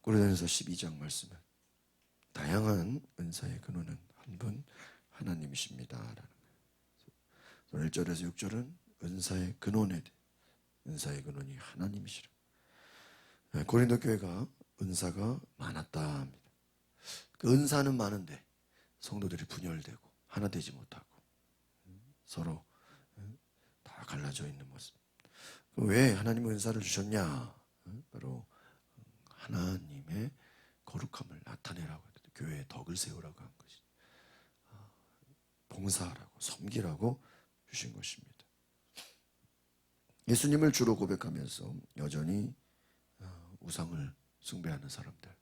고린도전서 12장 말씀은 다양한 은사의 근원은 한 분 하나님이십니다라는 거예요. 1절에서 6절은 은사의 근원에 은사의 근원이 하나님이시라. 고린도 교회가 은사가 많았다 합니다. 그 은사는 많은데 성도들이 분열되고 하나 되지 못하고 서로 다 갈라져 있는 모습. 왜 하나님의 은사를 주셨냐? 바로 하나님의 거룩함을 나타내라고 했거든요. 교회의 덕을 세우라고 한 것이. 봉사하라고, 섬기라고 주신 것입니다. 예수님을 주로 고백하면서 여전히 우상을 숭배하는 사람들,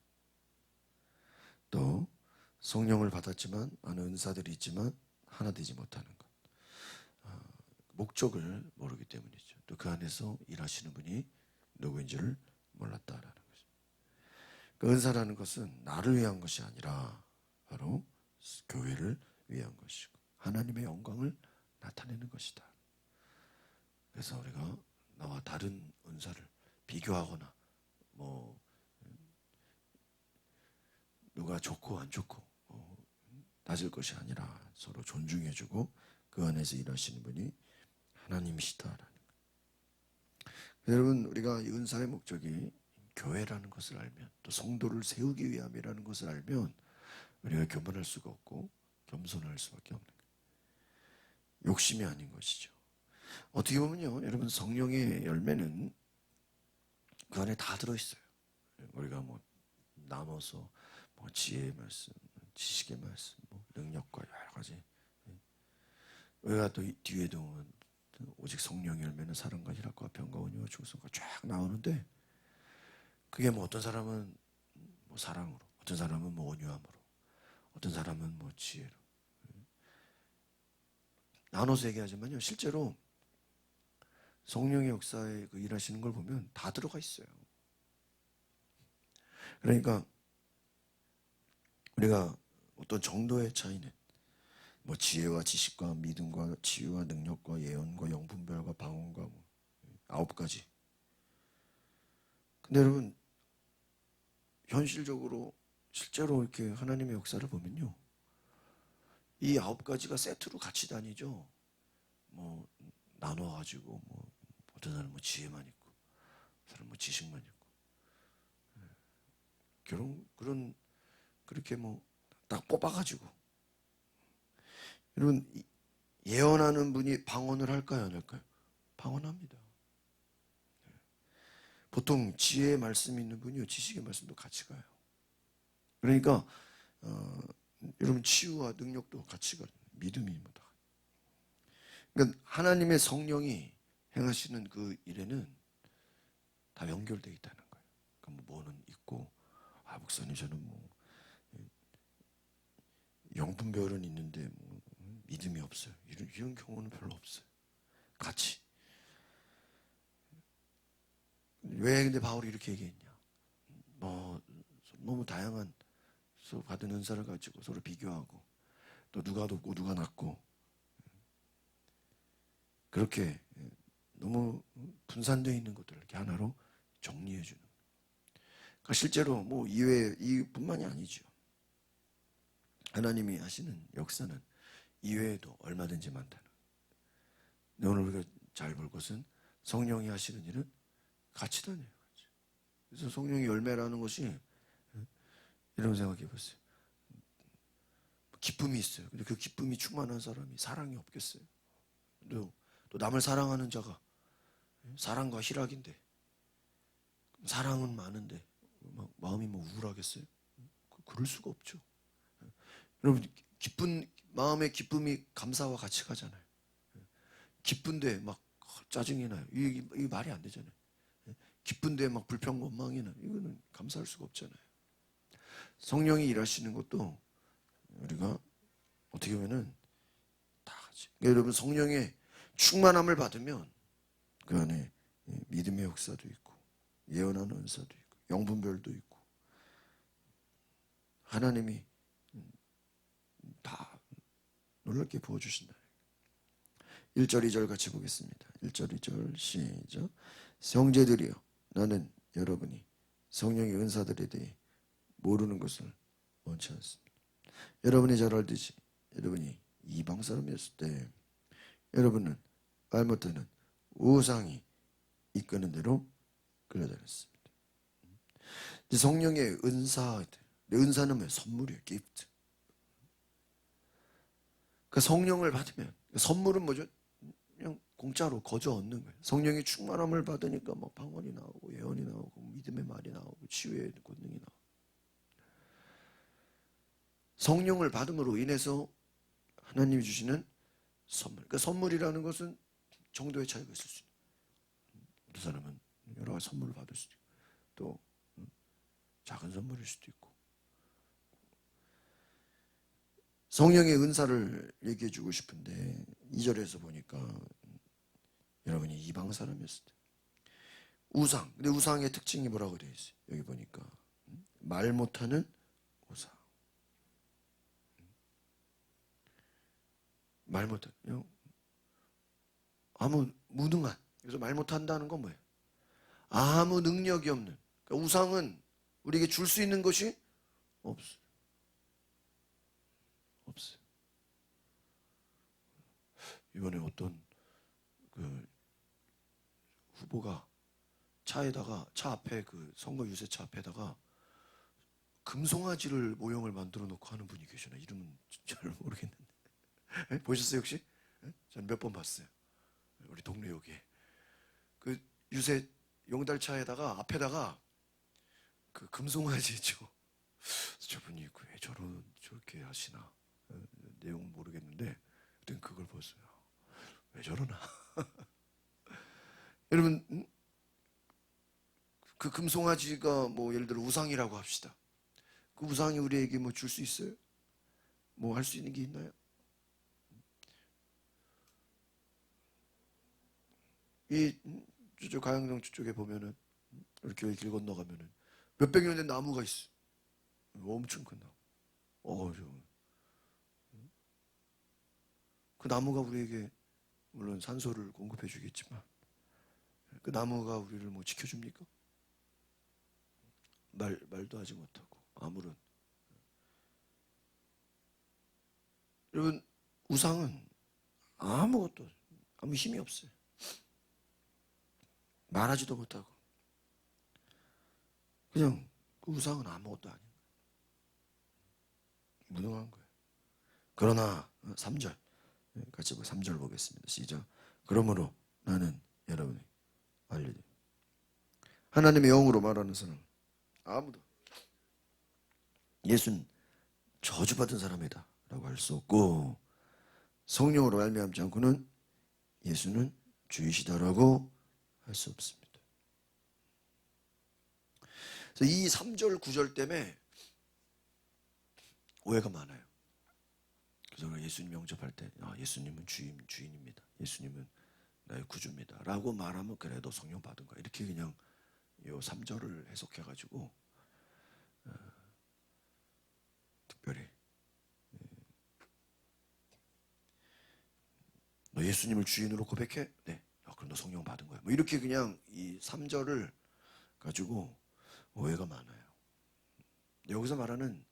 또 성령을 받았지만 많은 은사들이 있지만 하나 되지 못하는 것, 목적을 모르기 때문이죠. 또 그 안에서 일하시는 분이 누구인지를 몰랐다라는 것입니다. 그 은사라는 것은 나를 위한 것이 아니라 바로 교회를 위한 것이고 하나님의 영광을 나타내는 것이다. 그래서 우리가 나와 다른 은사를 비교하거나 뭐 누가 좋고 안 좋고 낮을 것이 아니라 서로 존중해주고 그 안에서 일하시는 분이 하나님이시다라는 거예요. 여러분, 우리가 이 은사의 목적이 교회라는 것을 알면, 또 성도를 세우기 위함이라는 것을 알면 우리가 교만할 수가 없고 겸손할 수밖에 없는 거예요. 욕심이 아닌 것이죠. 어떻게 보면요, 여러분, 성령의 열매는 그 안에 다 들어있어요. 우리가 뭐 나눠서 뭐 지혜의 말씀, 지식의 말씀, 뭐 능력과 여러 가지. 우리가 또 뒤에도 오직 성령의 열매는 사랑과 희락과 평과 온유와 충성과 쫙 나오는데, 그게 뭐 어떤 사람은 뭐 사랑으로, 어떤 사람은 뭐 온유함으로, 어떤 사람은 뭐 지혜로 나눠서 얘기하지만요, 실제로 성령의 역사에 그 일하시는 걸 보면 다 들어가 있어요. 그러니까 우리가 어떤 정도의 차이는 뭐 지혜와 지식과 믿음과 치유와 능력과 예언과 영분별과 방언과 뭐 9가지. 근데 여러분, 현실적으로 실제로 이렇게 하나님의 역사를 보면요, 이 9가지가 세트로 같이 다니죠. 뭐 나눠가지고 뭐 어떤 사람은 뭐 지혜만 있고, 어떤 사람은 뭐 지식만 있고, 그런 그렇게 뭐 딱 뽑아가지고. 여러분, 예언하는 분이 방언을 할까요, 안 할까요? 방언합니다. 보통 지혜의 말씀이 있는 분이요, 지식의 말씀도 같이 가요. 그러니까 여러분, 치유와 능력도 같이 가요. 믿음이 뭐 다. 그러니까 하나님의 성령이 행하시는 그 일에는 다 연결되어 있다는 거예요. 그러니까 뭐는 있고, 목사님 저는 뭐 영분별은 있는데 뭐 믿음이 없어요. 이런 경우는 별로 없어요. 같이. 왜 근데 바울이 이렇게 얘기했냐? 뭐 너무 다양한 서로 받은 은사를 가지고 서로 비교하고, 또 누가 높고 누가 낮고, 그렇게 너무 분산되어 있는 것들을 이렇게 하나로 정리해 주는. 그러니까 실제로 뭐 이뿐만이 아니죠. 하나님이 하시는 역사는 이외에도 얼마든지 많다는. 근데 오늘 우리가 잘 볼 것은 성령이 하시는 일은 같이 다녀요. 그래서 성령의 열매라는 것이, 이런 생각해 보세요. 기쁨이 있어요. 근데 그 기쁨이 충만한 사람이 사랑이 없겠어요. 또 남을 사랑하는 자가 사랑과 희락인데, 사랑은 많은데 마음이 뭐 우울하겠어요? 그럴 수가 없죠. 여러분, 마음의 기쁨이 감사와 같이 가잖아요. 기쁜데 막 짜증이 나요. 이게 말이 안 되잖아요. 기쁜데 막 불평 원망이 나요. 이거는 감사할 수가 없잖아요. 성령이 일하시는 것도 우리가 어떻게 보면은 다 같이. 그러니까 여러분, 성령의 충만함을 받으면 그 안에 믿음의 역사도 있고, 예언하는 은사도 있고, 영분별도 있고, 하나님이 다 놀랍게 부어주신다. 1절 2절 같이 보겠습니다. 1절 2절 시작. 형제들이여, 나는 여러분이 성령의 은사들에 대해 모르는 것을 원치 않습니다. 여러분이 잘 알듯이 여러분이 이방 사람이었을 때 여러분은 말 못하는 우상이 이끄는 대로 끌려다녔습니다. 성령의 은사는 뭐예요? 선물이에요. 기프트. 그러니까 성령을 받으면 선물은 뭐죠? 그냥 공짜로 거저 얻는 거예요. 성령의 충만함을 받으니까 막 방언이 나오고 예언이 나오고 믿음의 말이 나오고 치유의 권능이 나오고 성령을 받음으로 인해서 하나님이 주시는 선물. 그러니까 선물이라는 것은 정도의 차이가 있을 수 있어요. 어떤 사람은 여러 가지 선물을 받을 수도 있고 또 작은 선물일 수도 있고 성령의 은사를 얘기해 주고 싶은데 2절에서 보니까 여러분이 이방 사람이었을 때 우상. 근데 우상의 특징이 뭐라고 되어 있어요? 여기 보니까 말 못하는 우상. 말 못하는 아무 무능한. 그래서 말 못한다는 건 뭐예요? 아무 능력이 없는. 그러니까 우상은 우리에게 줄 수 있는 것이 없어요. 없어요. 이번에 어떤 그 후보가 차 앞에 그 선거 유세차 앞에다가 금송아지를 모형을 만들어 놓고 하는 분이 계시나? 이름은 잘 모르겠는데. 에? 보셨어요 혹시? 저는 몇 번 봤어요. 우리 동네 여기에 그 유세 용달차에다가 앞에다가 그 금송아지 있죠. 저분이 왜 저렇게 하시나? 내용은 모르겠는데 그땐 그걸 봤어요. 왜 저러나? 여러분 그 금송아지가 뭐 예를 들어 우상이라고 합시다. 그 우상이 우리에게 뭐 줄 수 있어요? 뭐 할 수 있는 게 있나요? 이 저쪽 가양동 쪽에 보면은 이렇게 길 건너가면은 몇백 년 된 나무가 있어. 엄청 큰 나무. 그 나무가 우리에게 물론 산소를 공급해 주겠지만 그 나무가 우리를 뭐 지켜줍니까? 말도 하지 못하고 아무런. 여러분 우상은 아무것도 아무 힘이 없어요. 말하지도 못하고 그냥 그 우상은 아무것도 아닌 거예요. 무능한 거예요. 그러나 3절 같이 3절 보겠습니다. 시작. 그러므로 나는 여러분이 알려드립니다. 하나님의 영으로 말하는 사람 아무도 예수는 저주받은 사람이다 라고 할 수 없고 성령으로 말미암지 않고는 예수는 주이시다라고 할 수 없습니다. 그래서 이 3절 9절 때문에 오해가 많아요. 그래서 예수님 영접할 때 예수님은 주인입니다. 예수님은 나의 구주입니다 라고 말하면 그래도 성령 받은 거야. 이렇게 그냥 이 3절을 해석해가지고 특별히 너 예수님을 주인으로 고백해? 네. 그럼 너 성령 받은 거야. 뭐 이렇게 그냥 이 3절을 가지고 오해가 많아요. 여기서 말하는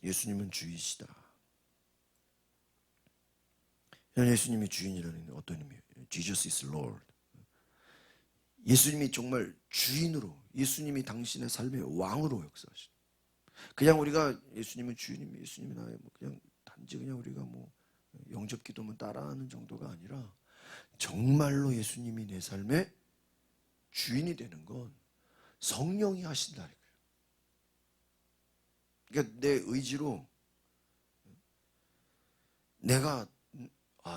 예수님은 주이시다. 예수님이 주인이라는 어떤 의미예요? Jesus is Lord. 예수님이 정말 주인으로, 예수님이 당신의 삶의 왕으로 역사하시다. 그냥 우리가 예수님은 주인입니다. 예수님이 나의 그냥 단지 그냥 우리가 뭐 영접 기도만 따라하는 정도가 아니라 정말로 예수님이 내 삶의 주인이 되는 건 성령이 하신다는 거예요. 그러니까 내 의지로 내가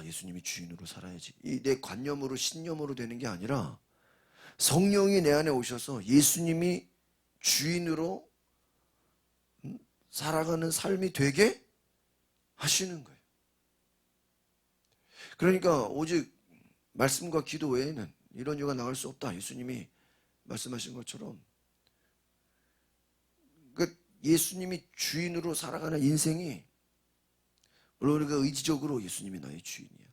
예수님이 주인으로 살아야지. 이 내 관념으로 신념으로 되는 게 아니라 성령이 내 안에 오셔서 예수님이 주인으로 살아가는 삶이 되게 하시는 거예요. 그러니까 오직 말씀과 기도 외에는 이런 이유가 나올 수 없다. 예수님이 말씀하신 것처럼 그 예수님이 주인으로 살아가는 인생이 물론 우리가 의지적으로 예수님이 나의 주인이야.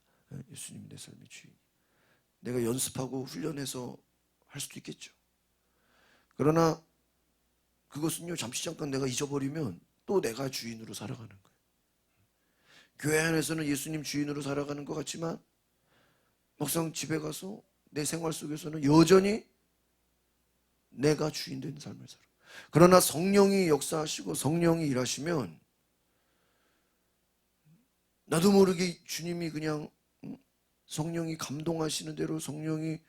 예수님이 내 삶의 주인이야. 내가 연습하고 훈련해서 할 수도 있겠죠. 그러나 그것은요, 잠시 잠깐 내가 잊어버리면 또 내가 주인으로 살아가는 거예요. 교회 안에서는 예수님 주인으로 살아가는 것 같지만 막상 집에 가서 내 생활 속에서는 여전히 내가 주인 된 삶을 살아. 그러나 성령이 역사하시고 성령이 일하시면 나도 모르게 주님이 그냥 성령이 감동하시는 대로, 성령이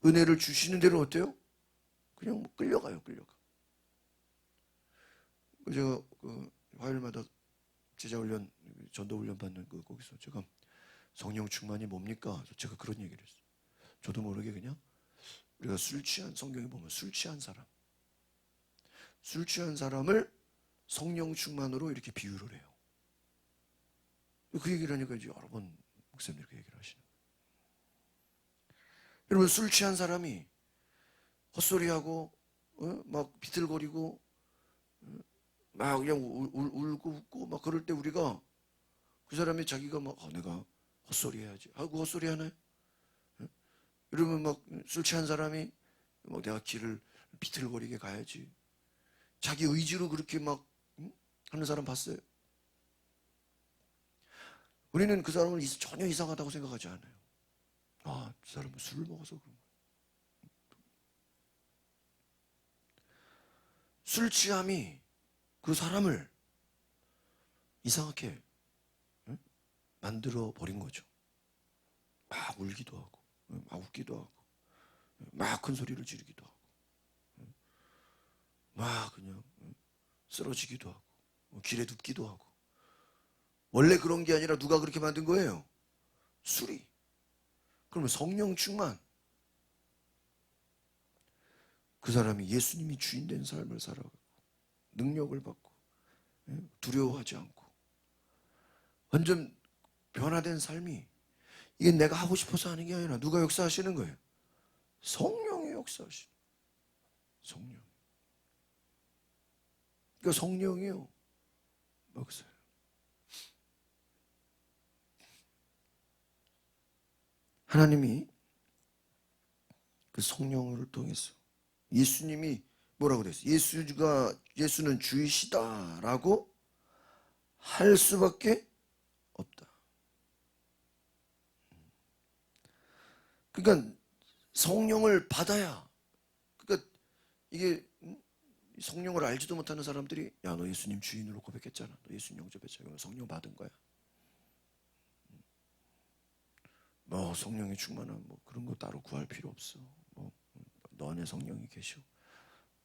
은혜를 주시는 대로 어때요? 그냥 뭐 끌려가요, 끌려가. 제가 화요일마다 제자훈련, 전도훈련 받는 거기서 제가 성령 충만이 뭡니까? 제가 그런 얘기를 했어요. 저도 모르게 그냥 우리가 술 취한, 성경에 보면 술 취한 사람, 술 취한 사람을 성령 충만으로 이렇게 비유를 해요. 그 얘기를 하니까 이제 여러 번 목사님이 그 얘기를 하시는 거예요. 여러분, 술 취한 사람이 헛소리하고 막 비틀거리고 막 그냥 울고 웃고 막 그럴 때 우리가 그 사람이 자기가 막 내가 헛소리 해야지 하고 헛소리 하나요? 여러분, 막 술 취한 사람이 막 내가 길을 비틀거리게 가야지, 자기 의지로 그렇게 막 하는 사람 봤어요? 우리는 그 사람을 전혀 이상하다고 생각하지 않아요. 아, 그 사람은 술을 먹어서 그런 거야. 술 취함이 그 사람을 이상하게 만들어 버린 거죠. 막 울기도 하고 막 웃기도 하고 막 큰 소리를 지르기도 하고 막 그냥 쓰러지기도 하고 길에 눕기도 하고. 원래 그런 게 아니라 누가 그렇게 만든 거예요? 술이. 그러면 성령 충만, 그 사람이 예수님이 주인 된 삶을 살아가고 능력을 받고 두려워하지 않고 완전 변화된 삶이, 이게 내가 하고 싶어서 하는 게 아니라 누가 역사하시는 거예요? 성령이 역사하시는. 성령. 그러니까 성령이요, 역사예요. 하나님이 그 성령을 통해서 예수님이 뭐라고 그랬어요? 예수는 주이시다라고 할 수밖에 없다. 그러니까 성령을 받아야, 그러니까 이게 성령을 알지도 못하는 사람들이 야, 너 예수님 주인으로 고백했잖아, 너 예수님 영접했잖아, 성령 받은 거야. 뭐 성령이 충만한 뭐 그런 거 따로 구할 필요 없어. 뭐 너 안에 성령이 계셔.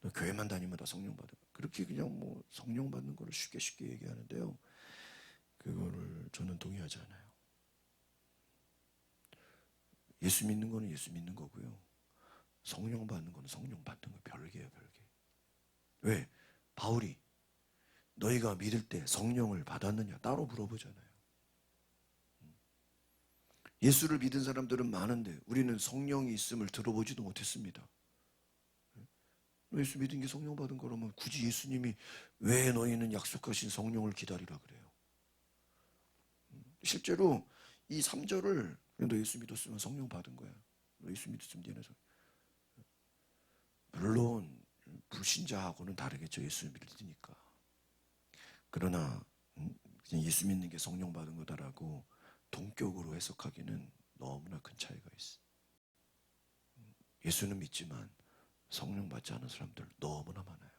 너 교회만 다니면 다 성령 받아. 그렇게 그냥 뭐 성령 받는 거를 쉽게 얘기하는데요. 그거를 저는 동의하지 않아요. 예수 믿는 거는 예수 믿는 거고요. 성령 받는 거는 성령 받는 거 별개예요, 별개. 왜? 바울이 너희가 믿을 때 성령을 받았느냐 따로 물어보잖아요. 예수를 믿은 사람들은 많은데 우리는 성령이 있음을 들어보지도 못했습니다. 예수 믿은 게 성령 받은 거라면 굳이 예수님이 왜 너희는 약속하신 성령을 기다리라 그래요? 실제로 이 3절을 너 예수 믿었으면 성령 받은 거야, 너 예수 믿었으면 얘네 물론 불신자하고는 다르겠죠, 예수 믿으니까. 그러나 그냥 예수 믿는 게 성령 받은 거다라고 동격으로 해석하기는 너무나 큰 차이가 있어. 예수는 믿지만 성령 받지 않은 사람들 너무나 많아요.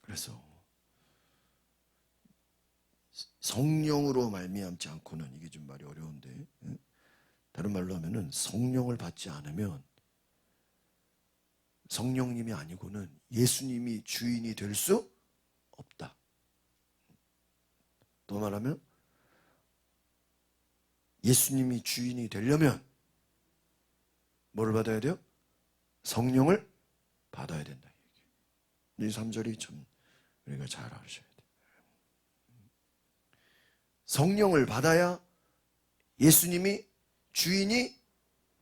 그래서 성령으로 말미암지 않고는, 이게 좀 말이 어려운데 다른 말로 하면은 성령을 받지 않으면 성령님이 아니고는 예수님이 주인이 될 수 없다. 더 말하면 예수님이 주인이 되려면 뭐를 받아야 돼요? 성령을 받아야 된다. 이 3절이 참 우리가 잘 아셔야 돼요. 성령을 받아야 예수님이 주인이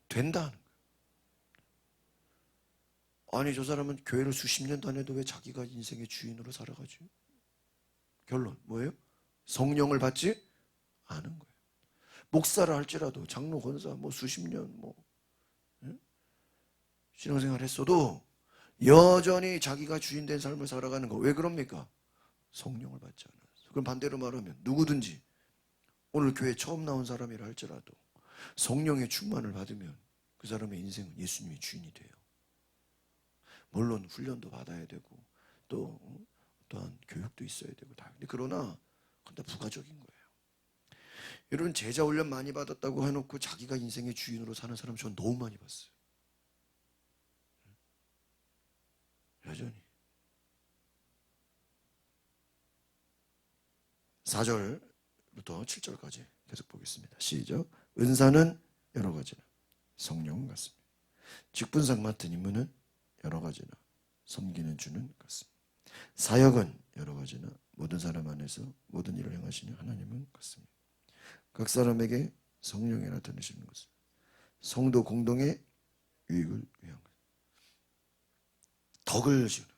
된다는 거예요. 아니, 저 사람은 교회를 수십 년 다녀도 왜 자기가 인생의 주인으로 살아가지? 결론 뭐예요? 성령을 받지 않은 거예요. 목사를 할지라도, 장로, 권사 뭐 수십 년 뭐 신앙생활 했어도 여전히 자기가 주인 된 삶을 살아가는 거. 왜 그럽니까? 성령을 받지 않아서. 그럼 반대로 말하면 누구든지 오늘 교회 처음 나온 사람이라 할지라도 성령의 충만을 받으면 그 사람의 인생은 예수님이 주인이 돼요. 물론 훈련도 받아야 되고 또 또한 교육도 있어야 되고 다. 근데 그러나 근데 부가적인 거예요. 여러분 제자 훈련 많이 받았다고 해놓고 자기가 인생의 주인으로 사는 사람 전 너무 많이 봤어요. 여전히. 4절부터 7절까지 계속 보겠습니다. 시작. 은사는 여러 가지나 성령은 같습니다. 직분상 맡은 임무는 여러 가지나 섬기는 주는 같습니다. 사역은 여러 가지나 모든 사람 안에서 모든 일을 행하시는 하나님은 같습니다. 각 사람에게 성령이 나타내시는 것은 성도 공동의 유익을 위한 것. 덕을 지는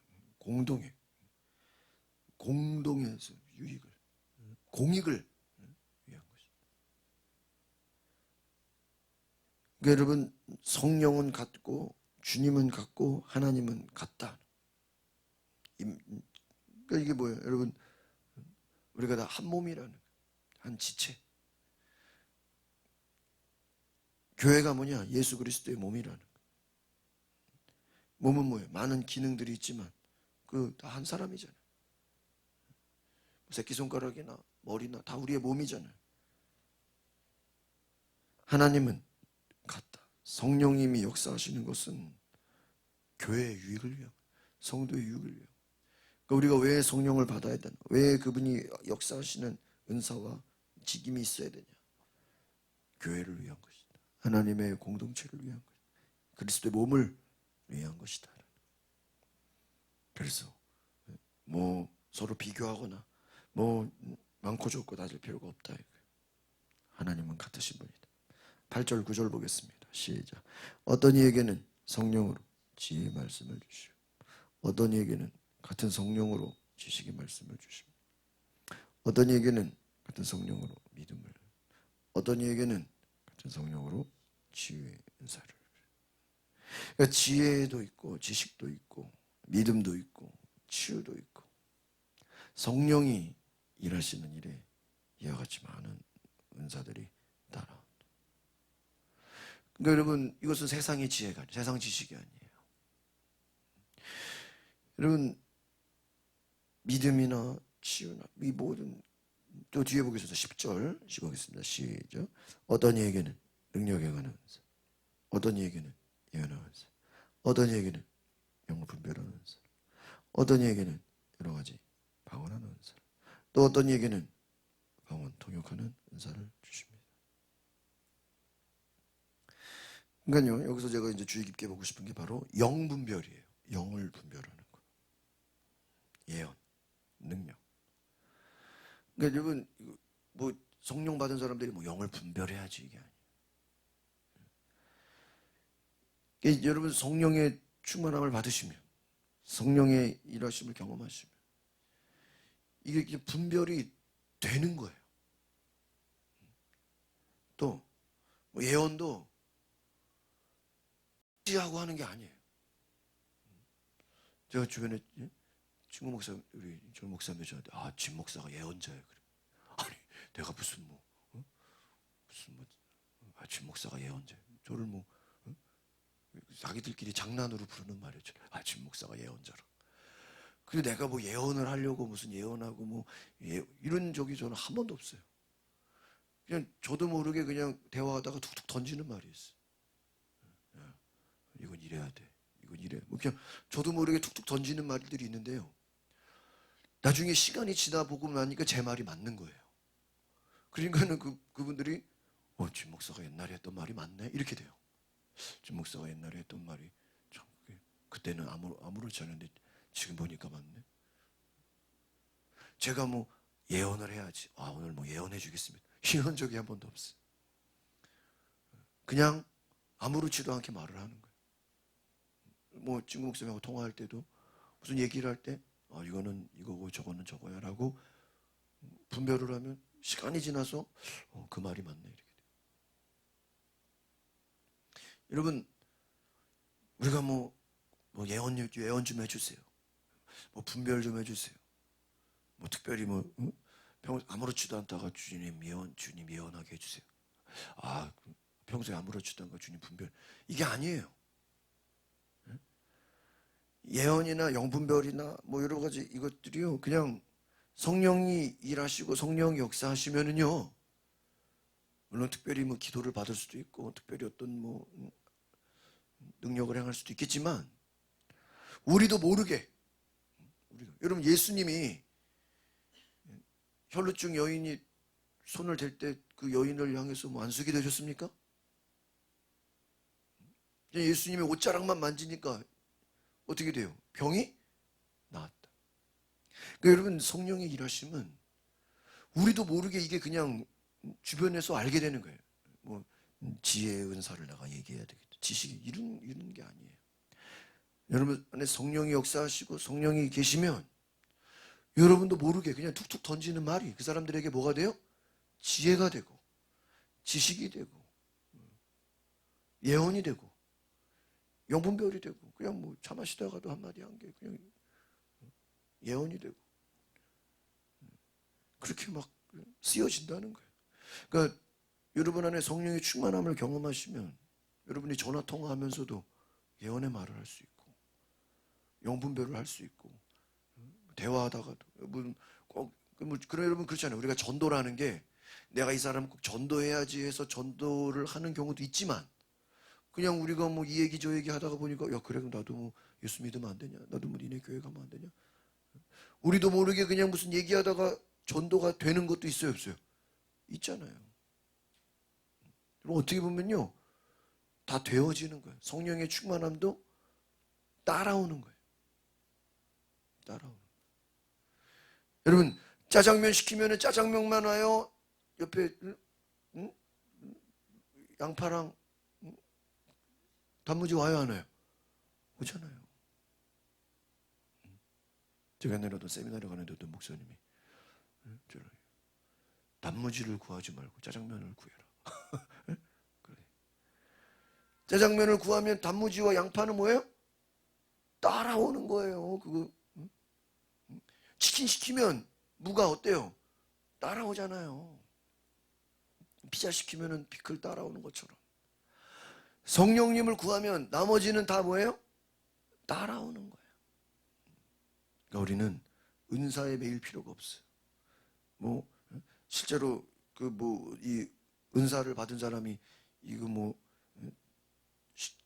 공동에서 유익을 공익을 위한 것입니다. 그러니까 여러분 성령은 같고 주님은 같고 하나님은 같다. 그러니까 이게 뭐예요? 여러분 우리가 다 한 몸이라는 한 지체. 교회가 뭐냐? 예수 그리스도의 몸이라는 거. 몸은 뭐예요? 많은 기능들이 있지만 그 다 한 사람이잖아요. 새끼손가락이나 머리나 다 우리의 몸이잖아요. 하나님은 같다. 성령님이 역사하시는 것은 교회의 유익을 위한, 성도의 유익을 위한. 그러니까 우리가 왜 성령을 받아야 되나? 왜 그분이 역사하시는 은사와 직임이 있어야 되냐? 교회를 위한 것이다. 하나님의 공동체를 위한 것이다. 그리스도의 몸을 위한 것이다. 그래서 뭐 서로 비교하거나 뭐 많고 적고 따질 필요가 없다. 하나님은 같으신 분이다. 8절 9절 보겠습니다. 시작. 어떤 이에게는 성령으로 지혜의 말씀을 주시고 어떤 이에게는 같은 성령으로 지식의 말씀을 주십니다. 어떤 이에게는 같은 성령으로 믿음을, 어떤 이에게는 같은 성령으로 치유의 은사를. 그러니까 지혜도 있고 지식도 있고 믿음도 있고 치유도 있고 성령이 일하시는 일에 이와 같이 많은 은사들이 따라. 그러니까 여러분 이것은 세상의 지혜가 아니에요. 세상 지식이 아니에요. 여러분 믿음이나 치유나 이 모든 또 뒤에 보겠습니다. 10절 보겠습니다. 시작. 어떤 이에게는 능력에 관한 은사, 어떤 이에게는 예언의 은사, 어떤 이에게는 영을 분별하는 은사, 어떤 이에게는 여러 가지 방언하는 은사, 또 어떤 이에게는 방언 통역하는 은사를 주십니다. 그러니까요 여기서 제가 이제 주의 깊게 보고 싶은 게 바로 영 분별이에요. 영을 분별하는 거. 예언, 능력. 그러니까 여러분 뭐 성령 받은 사람들이 뭐 영을 분별해야지 이게 아니에요. 그러니까 여러분 성령의 충만함을 받으시면 성령의 일하심을 경험하시면 이게 분별이 되는 거예요. 또 뭐 예언도 하고 하는 게 아니에요. 제가 주변에 친구 목사 우리 전 목사님들 저한테 진 목사가 예언자예요. 그래. 아니 내가 무슨 뭐 무슨 뭐 진 목사가 예언자. 저를 뭐 자기들끼리 장난으로 부르는 말이죠. 진 목사가 예언자라. 그리고 내가 뭐 예언을 하려고 무슨 예언하고 뭐 이런 적이 저는 한 번도 없어요. 그냥 저도 모르게 그냥 대화하다가 툭툭 던지는 말이 있어요. 이건 이래야 돼. 이건 이래. 뭐 그냥 저도 모르게 툭툭 던지는 말들이 있는데요. 나중에 시간이 지나 보고 나니까 제 말이 맞는 거예요. 그러니까는 그분들이 진 목사가 옛날에 했던 말이 맞네 이렇게 돼요. 진 목사가 옛날에 했던 말이 참 그때는 아무렇지 않은데 지금 보니까 맞네. 제가 뭐 예언을 해야지. 오늘 뭐 예언해 주겠습니다. 이런 적이 한 번도 없어요. 그냥 아무렇지도 않게 말을 하는 거예요. 뭐 친구 목사님하고 통화할 때도 무슨 얘기를 할 때 이거는 이거고 저거는 저거야 라고 분별을 하면 시간이 지나서 그 말이 맞네 이렇게 돼요. 여러분 우리가 뭐 뭐 예언 좀 해주세요. 뭐 분별 좀 해주세요. 뭐 특별히 뭐 아무렇지도 않다가 주님 예언하게 해주세요. 아, 평소에 아무렇지도 않고 주님 분별, 이게 아니에요. 예언이나 영분별이나 뭐 여러 가지 이것들이요, 그냥 성령이 일하시고 성령이 역사하시면은요, 물론 특별히 뭐 기도를 받을 수도 있고 특별히 어떤 뭐 능력을 행할 수도 있겠지만, 우리도 모르게 여러분, 예수님이 혈루증 여인이 손을 댈 때 그 여인을 향해서 뭐 안수기 되셨습니까? 예수님의 옷자락만 만지니까 어떻게 돼요? 병이 나았다. 그러니까 여러분, 성령의 일하심은 우리도 모르게 이게 그냥 주변에서 알게 되는 거예요. 뭐 지혜의 은사를 내가 얘기해야 되겠다, 지식이, 이런 게 아니에요. 여러분 안에 성령이 역사하시고 성령이 계시면 여러분도 모르게 그냥 툭툭 던지는 말이 그 사람들에게 뭐가 돼요? 지혜가 되고 지식이 되고 예언이 되고 영분별이 되고, 그냥 뭐 차 마시다가도 한마디 한 게 그냥 예언이 되고, 그렇게 막 쓰여진다는 거예요. 그러니까 여러분 안에 성령의 충만함을 경험하시면 여러분이 전화 통화하면서도 예언의 말을 할 수 있고 영분별을 할 수 있고, 대화하다가도 그럼 여러분 그렇잖아요. 우리가 전도라는 게 내가 이 사람 꼭 전도해야지 해서 전도를 하는 경우도 있지만, 그냥 우리가 뭐 이 얘기 저 얘기 하다가 보니까 야, 그래, 그럼 나도 뭐 예수 믿으면 안 되냐, 나도 뭐 니네 교회 가면 안 되냐, 우리도 모르게 그냥 무슨 얘기하다가 전도가 되는 것도 있어요, 없어요? 있잖아요. 그럼 어떻게 보면요, 다 되어지는 거예요. 성령의 충만함도 따라오는 거예요. 따라오는 거예요. 여러분, 짜장면 시키면 짜장면만 와요? 옆에 응? 양파랑 단무지 와요, 안 와요? 오잖아요. 제가 내려도 세미나를 가는데 어떤 목사님이 단무지를 구하지 말고 짜장면을 구해라. 그래. 짜장면을 구하면 단무지와 양파는 뭐예요? 따라오는 거예요. 그거 치킨 시키면 무가 어때요? 따라오잖아요. 피자 시키면은 피클 따라오는 것처럼, 성령님을 구하면 나머지는 다 뭐예요? 따라오는 거예요. 그러니까 우리는 은사에 매일 필요가 없어요. 뭐 실제로 그 뭐 이 은사를 받은 사람이 이거 뭐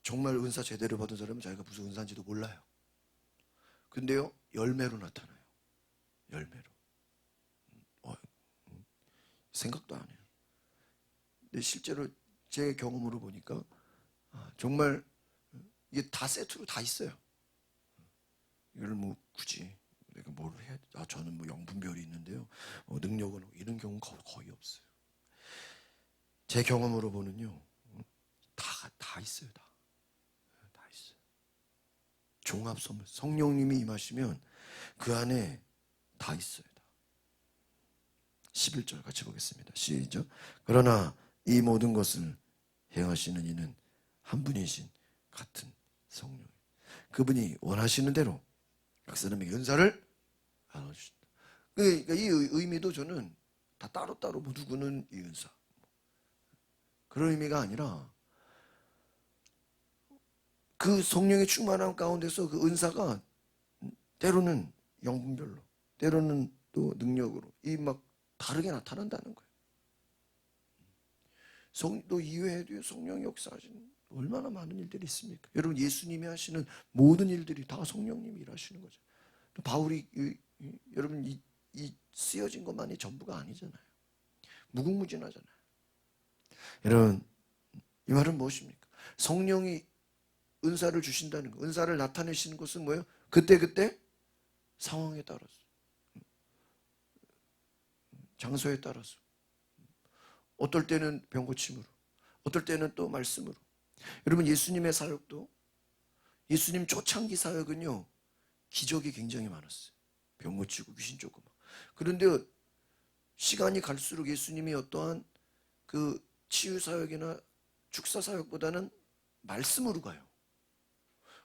정말 은사 제대로 받은 사람은 자기가 무슨 은사인지도 몰라요. 근데요, 열매로 나타나요. 열매로. 생각도 안 해요. 근데 실제로 제 경험으로 보니까 정말 이게 다 세트로 다 있어요. 이걸 뭐 굳이 내가 뭘 해야 돼? 저는 뭐 영분별이 있는데요, 능력은, 이런 경우는 거의 없어요. 제 경험으로 보는요, 다 있어요. 다 있어요. 종합 선물, 성령님이 임하시면 그 안에 다 있어요. 11절 같이 보겠습니다. 시작. 그러나 이 모든 것을 행하시는 이는 한 분이신 같은 성령, 그분이 원하시는 대로 각 사람에게 은사를 나눠주신다. 그러니까 이 의미도 저는 다 따로따로 뭐 누구는 이 은사, 그런 의미가 아니라 그 성령의 충만함 가운데서 그 은사가 때로는 영분별로, 때로는 또 능력으로 이 막 다르게 나타난다는 거예요. 또 이외에도 성령 역사하시는 얼마나 많은 일들이 있습니까? 여러분, 예수님이 하시는 모든 일들이 다 성령님이 일하시는 거죠. 또 바울이 여러분 이 쓰여진 것만이 전부가 아니잖아요. 무궁무진하잖아요. 여러분, 이 말은 무엇입니까? 성령이 은사를 주신다는 거, 은사를 나타내시는 것은 뭐예요? 그때 상황에 따라서, 장소에 따라서, 어떨 때는 병고침으로, 어떨 때는 또 말씀으로. 여러분, 예수님의 사역도, 예수님 초창기 사역은요, 기적이 굉장히 많았어요. 병 고치고 귀신 쫓고 막. 그런데 시간이 갈수록 예수님이 어떠한 그 치유 사역이나 축사 사역보다는 말씀으로 가요.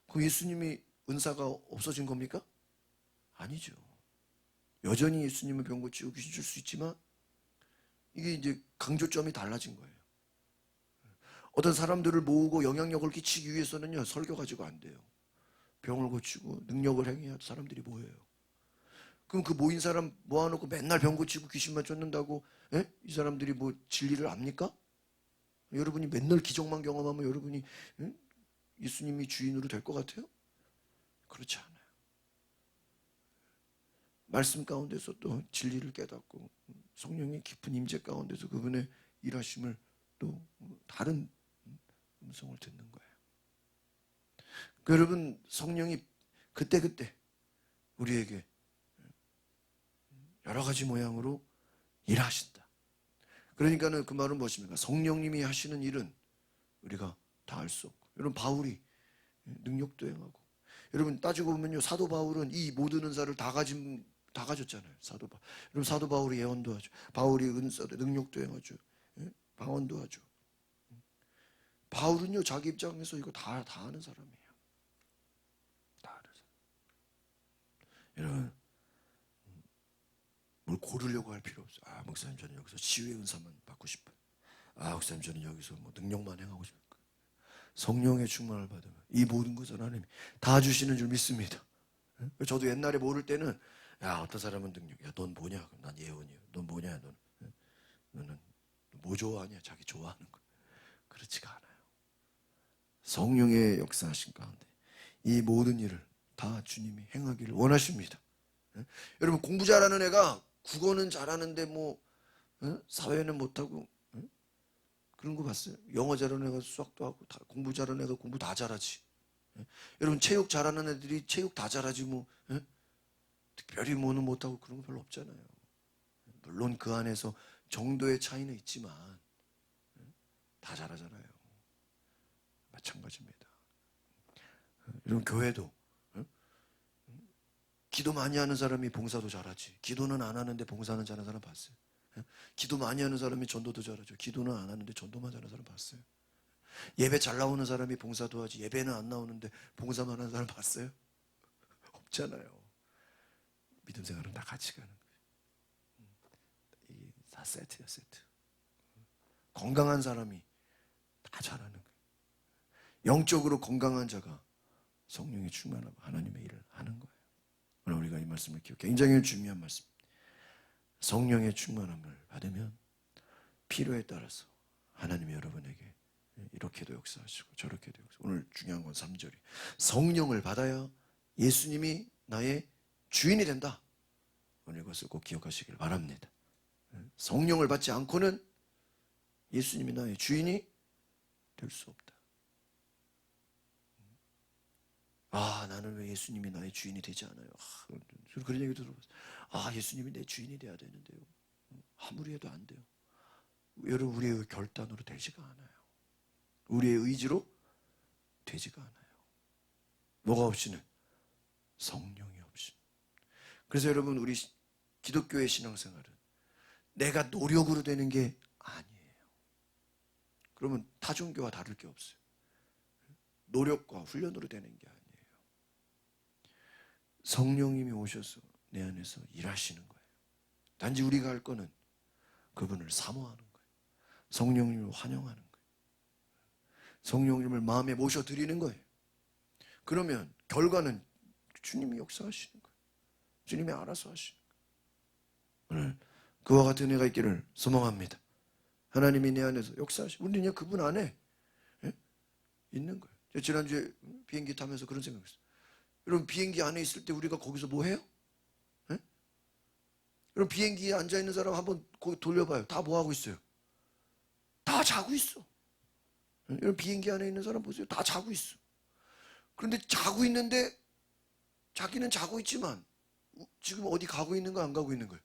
그 예수님이 은사가 없어진 겁니까? 아니죠. 여전히 예수님은 병 고치고 귀신 줄 수 있지만 이게 이제 강조점이 달라진 거예요. 어떤 사람들을 모으고 영향력을 끼치기 위해서는요, 설교 가지고 안 돼요. 병을 고치고 능력을 행해야 사람들이 모여요. 그럼 그 모인 사람 모아놓고 맨날 병 고치고 귀신만 쫓는다고 이 사람들이 뭐 진리를 압니까? 여러분이 맨날 기적만 경험하면 여러분이 예수님이 주인으로 될 것 같아요? 그렇지 않아요. 말씀 가운데서 또 진리를 깨닫고 성령의 깊은 임재 가운데서 그분의 일하심을 또 다른 음성을 듣는 거예요. 여러분, 성령이 그때그때 우리에게 여러 가지 모양으로 일하신다. 그러니까는 그 말은 무엇입니까? 성령님이 하시는 일은 우리가 다 할 수 없고. 여러분, 바울이 능력도 행하고. 여러분, 따지고 보면요, 사도 바울은 이 모든 은사를 다 가졌잖아요. 사도 바울. 여러분, 사도 바울이 예언도 하죠. 바울이 은사도 능력도 행하죠. 방언도 하죠. 바울은요, 자기 입장에서 이거 다 하는 사람이에요. 다 하는 사람. 여러분, 뭘 고르려고 할 필요 없어요. 아, 목사님 저는 여기서 치유의 은사만 받고 싶어요. 아, 목사님 저는 여기서 뭐 능력만 행하고 싶어요. 성령의 충만을 받으면 이 모든 것을 하나님이 다 주시는 줄 믿습니다. 저도 옛날에 모를 때는 야, 어떤 사람은 능력, 야, 넌 뭐냐? 난 예언이야. 넌 뭐냐? 너는 뭐 좋아하냐? 자기 좋아하는 거. 그렇지가 않아요. 성령의 역사하신 가운데 이 모든 일을 다 주님이 행하기를 원하십니다. 여러분, 공부 잘하는 애가 국어는 잘하는데 뭐 사회는 못하고 그런 거 봤어요? 영어 잘하는 애가 수학도 하고 공부 잘하는 애가 공부 다 잘하지. 여러분, 체육 잘하는 애들이 체육 다 잘하지 뭐 특별히 뭐는 못하고 그런 거 별로 없잖아요. 물론 그 안에서 정도의 차이는 있지만 다 잘하잖아요. 마찬가지입니다. 여러분, 교회도 기도 많이 하는 사람이 봉사도 잘하지. 기도는 안 하는데 봉사는 잘하는 사람 봤어요? 기도 많이 하는 사람이 전도도 잘하죠. 기도는 안 하는데 전도만 잘하는 사람 봤어요? 예배 잘 나오는 사람이 봉사도 하지. 예배는 안 나오는데 봉사만 하는 사람 봤어요? 없잖아요. 믿음 생활은 다 같이 가는 거예요. 이게 다 세트야, 세트. 건강한 사람이 다 잘하는 거예요. 영적으로 건강한 자가 성령의 충만하고 하나님의 일을 하는 거예요. 오늘 우리가 이 말씀을 기억, 굉장히 중요한 말씀. 성령의 충만함을 받으면 필요에 따라서 하나님이 여러분에게 이렇게도 역사하시고 저렇게도 역사하시고. 오늘 중요한 건 3절이 성령을 받아야 예수님이 나의 주인이 된다. 오늘 이것을 꼭 기억하시길 바랍니다. 성령을 받지 않고는 예수님이 나의 주인이 될 수 없다. 아, 나는 왜 예수님이 나의 주인이 되지 않아요? 그런 얘기 들어봤어요. 아, 예수님이 내 주인이 돼야 되는데요. 아무리 해도 안 돼요. 여러분, 우리의 결단으로 되지가 않아요. 우리의 의지로 되지가 않아요. 뭐가 없이는? 성령이 없이. 그래서 여러분, 우리 기독교의 신앙생활은 내가 노력으로 되는 게 아니에요. 그러면 타 종교와 다를 게 없어요. 노력과 훈련으로 되는 게 아니에요. 성령님이 오셔서 내 안에서 일하시는 거예요. 단지 우리가 할 거는 그분을 사모하는 거예요. 성령님을 환영하는 거예요. 성령님을 마음에 모셔드리는 거예요. 그러면 결과는 주님이 역사하시는 거예요. 주님이 알아서 하시는 거예요. 오늘 그와 같은 은혜가 있기를 소망합니다. 하나님이 내 안에서 역사하시고 우리는 그냥 그분 안에 있는 거예요. 지난주에 비행기 타면서 그런 생각했어요. 여러분, 비행기 안에 있을 때 우리가 거기서 뭐 해요? 여러분, 비행기에 앉아있는 사람 한번 거기 돌려봐요. 다 뭐 하고 있어요? 다 자고 있어. 여러분, 비행기 안에 있는 사람 보세요. 다 자고 있어. 그런데 자고 있는데 자기는 자고 있지만 지금 어디 가고 있는 거 안 가고 있는 거예요?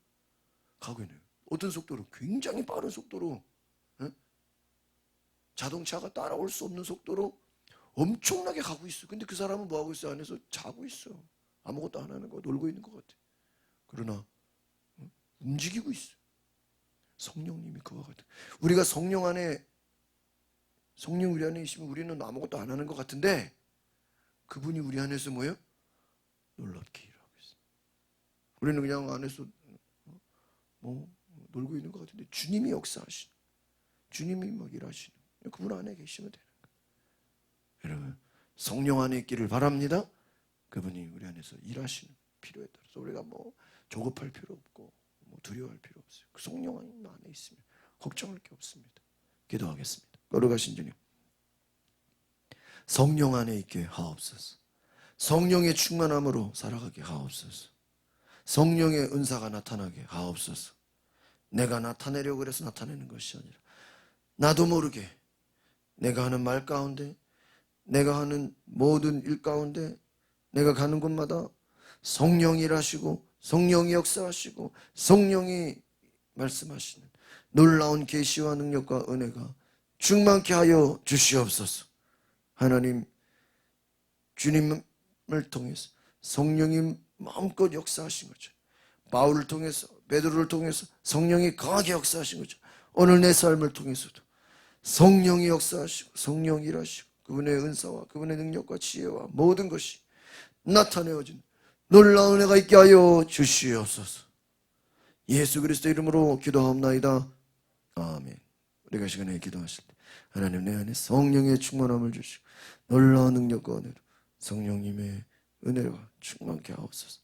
가고 있는 거예요. 어떤 속도로? 굉장히 빠른 속도로 자동차가 따라올 수 없는 속도로 엄청나게 가고 있어. 근데 그 사람은 뭐 하고 있어? 안에서 자고 있어. 아무것도 안 하는 거, 놀고 있는 것 같아. 그러나 움직이고 있어. 성령님이 그와 같아. 우리가 성령 우리 안에 있으면 우리는 아무것도 안 하는 것 같은데 그분이 우리 안에서 뭐예요? 놀랍게 일하고 있어요. 우리는 그냥 안에서 놀고 있는 것 같은데 주님이 역사하시는, 주님이 막 일하시는, 그분 안에 계시면 되는 거예요. 여러분, 성령 안에 있기를 바랍니다. 그분이 우리 안에서 일하시는 필요에 따라서 우리가 조급할 필요 없고 두려워할 필요 없어요. 그 성령 안에 있으면 걱정할 게 없습니다. 기도하겠습니다. 거룩하신 주님, 성령 안에 있게 하옵소서. 성령의 충만함으로 살아가게 하옵소서. 성령의 은사가 나타나게 하옵소서. 내가 나타내려고 그래서 나타내는 것이 아니라 나도 모르게 내가 하는 말 가운데, 내가 하는 모든 일 가운데, 내가 가는 곳마다 성령이 일하시고 성령이 역사하시고 성령이 말씀하시는 놀라운 계시와 능력과 은혜가 충만케 하여 주시옵소서. 하나님, 주님을 통해서 성령이 마음껏 역사하신 거죠. 바울을 통해서, 베드로를 통해서 성령이 강하게 역사하신 거죠. 오늘 내 삶을 통해서도 성령이 역사하시고 성령이 일하시고 그분의 은사와 그분의 능력과 지혜와 모든 것이 나타내어진 놀라운 은혜가 있게 하여 주시옵소서. 예수 그리스도 이름으로 기도하옵나이다. 아멘. 우리가 시간에 기도하실 때 하나님, 내 안에 성령의 충만함을 주시고 놀라운 능력과 은혜로 성령님의 은혜가 충만케 하옵소서.